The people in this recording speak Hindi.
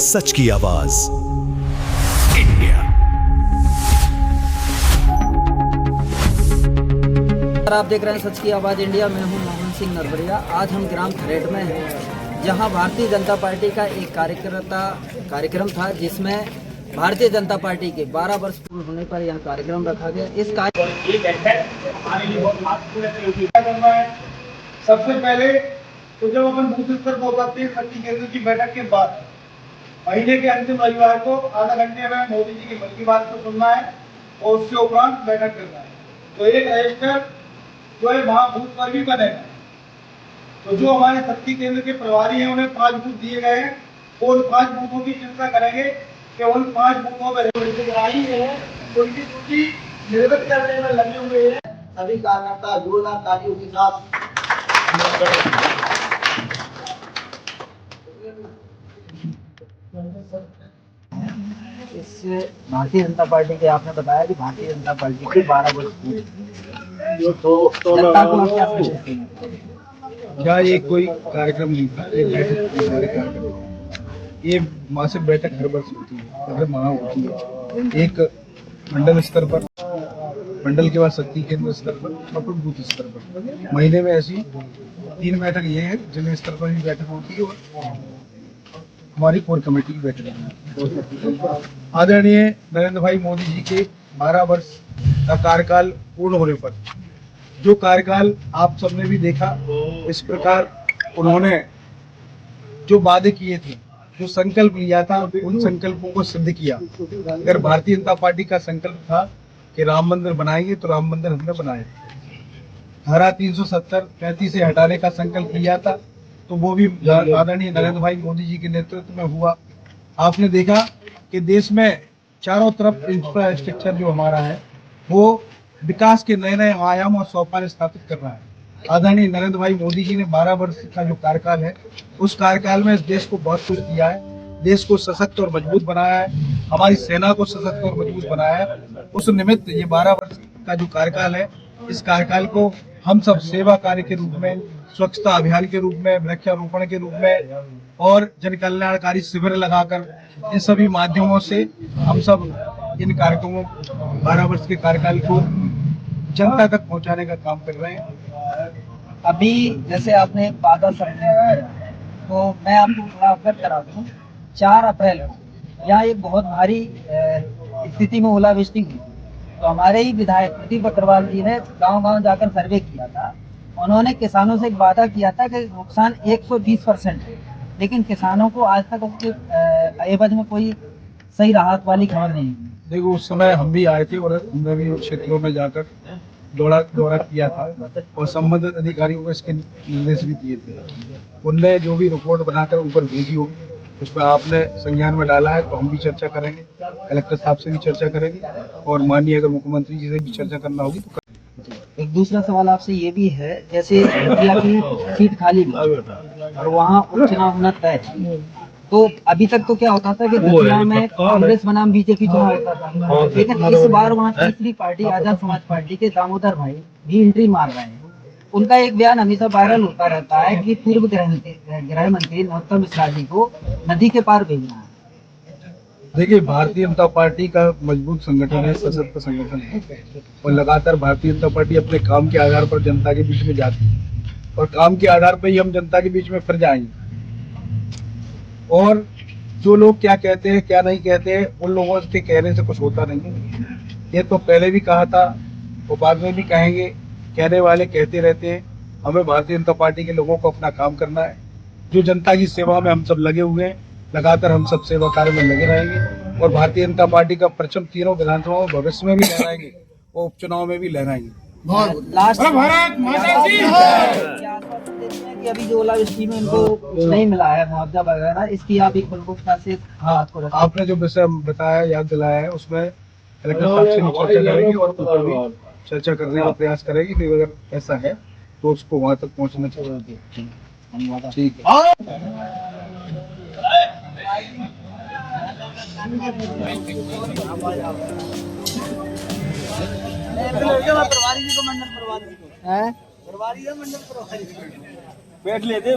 सच की आवाज इंडिया। आप देख रहे हैं सच की आवाज़ इंडिया। मैं हूं मोहन सिंह नरवरिया। आज हम ग्राम खरेड़ में हैं, जहां भारतीय जनता पार्टी का एक कार्यक्रम था, जिसमें भारतीय जनता पार्टी के 12 वर्ष पूर्ण होने पर यह कार्यक्रम रखा गया। इस सबसे पहले तो जब अपन बूथ स्तर पर उतरते हैं शक्ति केंद्र की बैठक के बाद महीने के अंतिम रविवार को आधा घंटे में मोदी जी की मन की बात को सुनना है और उसके उपरांत बैठक करना है। तो एक रजिस्टर जो है वहाँ बूथ पर भी बनेगा। तो जो हमारे शक्ति केंद्र के प्रभारी हैं उन्हें 5 बूथ दिए गए हैं, वो उन 5 बूथों की चिंता करेंगे कि उन 5 बूथों में उनकी ड्यूटी निर्गत करने में लगे हुए हैं। सभी कार्यकर्ता जोरदार तालियों के साथ इस भारतीय जनता पार्टी के आपने बताया कि भारतीय जनता पार्टी के 12 वर्ष पूरे, तो जनता को आप क्या समझते हैं? क्या ये कोई कार्यक्रम नहीं था, एक बैठक थी, हमारे कार्यक्रम ये मासिक बैठक हर वर्ष होती है, हर माह होती है। एक मंडल स्तर पर, मंडल के बाद शक्ति केंद्र स्तर पर और फिर बूथ स्तर पर। महीने में ऐसी 3 बैठक ये है जिले स्तर पर भी बैठक होती है और हमारी कोर कमेटी की बैठक है। आदरणीय नरेंद्र भाई मोदी जी के 12 वर्ष का कार्यकाल पूर्ण होने पर जो कार्यकाल आप सबने भी देखा, इस प्रकार उन्होंने जो वादे किए थे, जो संकल्प लिया था, उन संकल्पों को सिद्ध किया। अगर भारतीय जनता पार्टी का संकल्प था कि राम मंदिर बनाएंगे तो राम मंदिर हमने बनाया। धारा 370-35 से हटाने का संकल्प लिया था, तो वो भी आदरणीय नरेंद्र भाई मोदी जी के नेतृत्व में हुआ। आपने देखा कि देश में चारों तरफ इंफ्रास्ट्रक्चर जो हमारा है वो विकास के नए नए आयाम और सोपान स्थापित कर रहा है। आदरणीय नरेंद्र भाई मोदी जी ने 12 वर्ष का जो कार्यकाल है, उस कार्यकाल में इस देश को बहुत कुछ दिया है। देश को सशक्त और मजबूत बनाया है, हमारी सेना को सशक्त और मजबूत बनाया है। उस निमित्त ये 12 वर्ष का जो कार्यकाल है, इस कार्यकाल को हम सब सेवा कार्य के रूप में, स्वच्छता अभियान के रूप में, वृक्षारोपण के रूप में और जन कल्याणकारी शिविर लगाकर, इन सभी माध्यमों से हम सब इन कार्यक्रमों 12 वर्ष के कार्यकाल को जनता तक पहुंचाने का काम कर रहे हैं। अभी जैसे आपने वादा किया, तो मैं आपको थोड़ा अवगत करा दूं। 4 अप्रैल को यहाँ एक बहुत भारी स्थिति में ओलावृष्टि हुई। तो हमारे ही विधायक प्रदीप अग्रवाल जी ने गांव-गांव जाकर सर्वे किया था। उन्होंने किसानों से एक वादा किया था कि नुकसान 120% है, लेकिन किसानों को आज तक उसके एवज में कोई सही राहत वाली खबर नहीं है। देखो, उस समय हम भी आए थे और हमने भी क्षेत्रों में जाकर दौरा किया था और संबंधित अधिकारियों को इसके निर्देश भी दिए थे। उनने जो भी रिपोर्ट बनाकर ऊपर भेजी होगी, उस पर आपने संज्ञान में डाला है, तो हम भी चर्चा करेंगे, कलेक्टर साहब से भी चर्चा करेंगे और माननीय अगर मुख्यमंत्री जी से भी चर्चा करना होगी तो एक दूसरा सवाल आपसे ये भी है, जैसे दतिया की सीट खाली हुई और वहाँ उपचुनाव होना तय है, तो अभी तक तो क्या होता था कि दतिया में कांग्रेस बनाम बीजेपी चुनाव होता था, लेकिन इस बार वहाँ तीसरी पार्टी आजाद समाज पार्टी के दामोदर भाई भी एंट्री मार रहे हैं। उनका एक बयान हमेशा वायरल होता रहता है कि पूर्व गृह मंत्री नरोत्तम मिश्रा जी को नदी के पार भेजना है। देखिए, भारतीय जनता पार्टी का मजबूत संगठन है, सशक्त संगठन है और लगातार भारतीय जनता पार्टी अपने काम के आधार पर जनता के बीच में जाती है और काम के आधार पर ही हम जनता के बीच में फिर जाएंगे। और जो लोग क्या कहते हैं क्या नहीं कहते हैं, उन लोगों के कहने से कुछ होता नहीं है। ये तो पहले भी कहा था और बाद में भी कहेंगे, कहने वाले कहते रहते हैं। हमें भारतीय जनता पार्टी के लोगों को अपना काम करना है। जो जनता की सेवा में हम सब लगे हुए हैं, लगातार हम सब सेवा कार्य में लगे रहेंगे और भारतीय जनता पार्टी का परचम तीनों विधानसभाओं में भविष्य में भी लहराएंगे और उपचुनाव में भी लहराएंगे। लास्ट भारत माता की जय। कि अभी जो ओलावृष्टि में इनको नहीं मिला है मुआवजा वगैरह, इसकी आप एक प्रमुखता से आपने जो विषय बताया, याद दिलाया है, उसमें कलेक्टर साहब से भी चर्चा करेंगे और ऊपर भी चर्चा करने का प्रयास करेगी कि अगर ऐसा है तो उसको वहां तक पहुंचना चाहिए। ठीक है। प्रभारी जी को मंडल प्रभारी बैठ लेते